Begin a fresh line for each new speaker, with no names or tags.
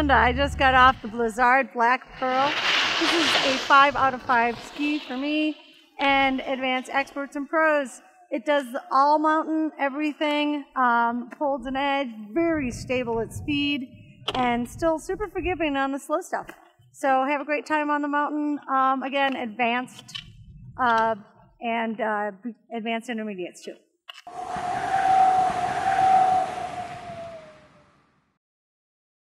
Linda. I just got off the Blizzard Black Pearl. This is a 5 out of 5 ski for me and advanced experts and pros. It does all mountain, everything, holds an edge, very stable at speed, and still super forgiving on the slow stuff. So have a great time on the mountain. Again, advanced and advanced intermediates too.